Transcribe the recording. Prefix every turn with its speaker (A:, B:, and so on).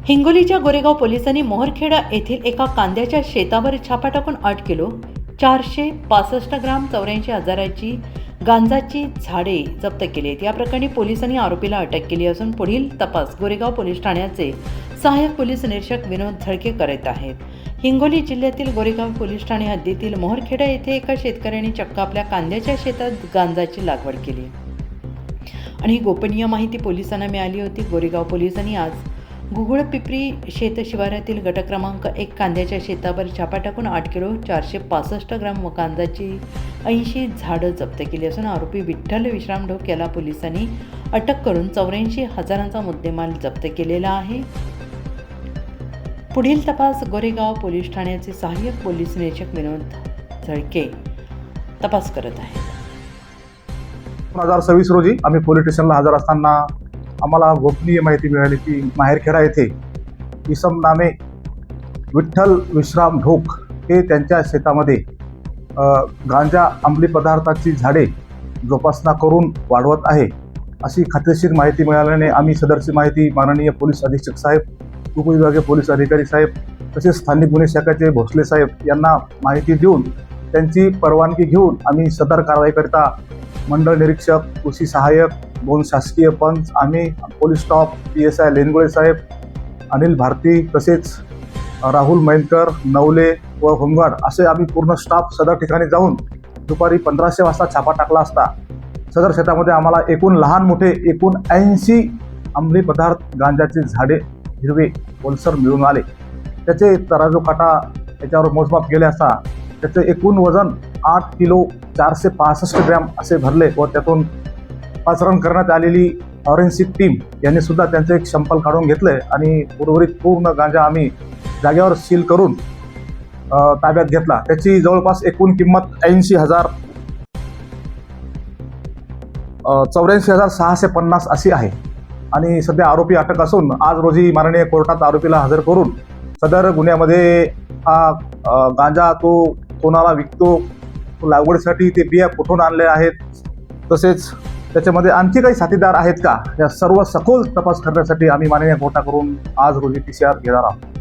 A: हिंगोलीच्या गोरेगाव पोलिसांनी मोहरखेडा येथील एका कांद्याच्या शेतावर छापा टाकून 8 किलो 465 ग्राम 84,000ची गांजाची झाडे जप्त केली आहेत। या प्रकरणी पोलिसांनी आरोपीला अटक केली असून पुढील तपास गोरेगाव पोलीस ठाण्याचे सहाय्यक पोलीस निरीक्षक विनोद झळके करत आहेत। हिंगोली जिल्ह्यातील गोरेगाव पोलीस ठाणे हद्दीतील मोहरखेडा येथे एका शेतकऱ्याने चक्क आपल्या कांद्याच्या शेतात गांजाची लागवड केली आणि गोपनीय माहिती पोलिसांना मिळाली होती। गोरेगाव पोलिसांनी आज गुगुळपिपरी शेत शिवारातील गट क्रमांक 1 कांद्याच्या शेतावर छापा टाकून 8 किलो 465 ग्राम व कांद्याची 80 झाडं जप्त केली असून आरोपी विठ्ठल विश्राम ढोक याला पोलिसांनी अटक करून 84,000चा मुद्देमाल जप्त केलेला आहे। पुढील तपास गोरेगाव पोलीस ठाण्याचे सहाय्यक पोलीस निरीक्षक विनोद झळके तपास करत आहेत।
B: 2026 रोजी आम्ही पोलीस स्टेशनला हजर असताना आम्हाला गोपनीय माहिती मिळाली की माहेरखेडा येथे इसम नामे विठ्ठल विश्राम ढोक हे त्यांच्या शेतामध्ये गांजा अंमली पदार्थाची झाडे जोपासना करून वाढवत आहे अशी खात्रीशीर माहिती मिळाल्याने आम्ही सदरची माहिती माननीय पोलीस अधीक्षक साहेब, उपविभागीय पोलीस अधिकारी साहेब तसेच स्थानिक गुन्हे शाखेचे भोसले साहेब यांना माहिती देऊन त्यांची परवानगी घेऊन आम्ही सदर कारवाईकरिता मंडळ निरीक्षक, कृषी सहाय्यक, 2 शासकीय पंच, आम्ही पोलीस स्टाफ, PSI लेनगुळे साहेब, अनिल भारती तसेच राहुल मैनकर, नवले व होमगार्ड असे आम्ही पूर्ण स्टाफ सदर ठिकाणी जाऊन दुपारी 1500 वाजता छापा टाकला असता सदर शेतामध्ये आम्हाला एकूण लहान मोठे एकूण 80 अंमली पदार्थ गांजाचे झाडे हिरवे ओलसर मिळून आले। त्याचे तराजू काटा त्याच्यावर मोजमाप केले असता त्याचे एकूण वजन 8 किलो 465 ग्रॅम असे भरले व त्यातून पाचारण करण्यात आलेली फॉरेन्सिक टीम यांनी सुद्धा त्यांचे एक सॅम्पल काढून घेतले आणि उर्वरित पूर्ण गांजा आम्ही जागेवर सील करून ताब्यात घेतला। त्याची जवळपास एकूण किंमत 84,650 अशी आहे आणि सध्या आरोपी अटक असून आज रोजी माननीय कोर्टात आरोपीला हजर करून सदर गुन्ह्यामध्ये हा गांजा तो कोणाला विकतो, लागवडीसाठी ते बिया कुठून आणले आहेत, तसेच त्याच्यामध्ये आणखी काही साथीदार आहेत का, या सर्व सखोल तपास करण्यासाठी आम्ही माननीय कोर्टाकडून आज रोजी PCR घेणार आहोत।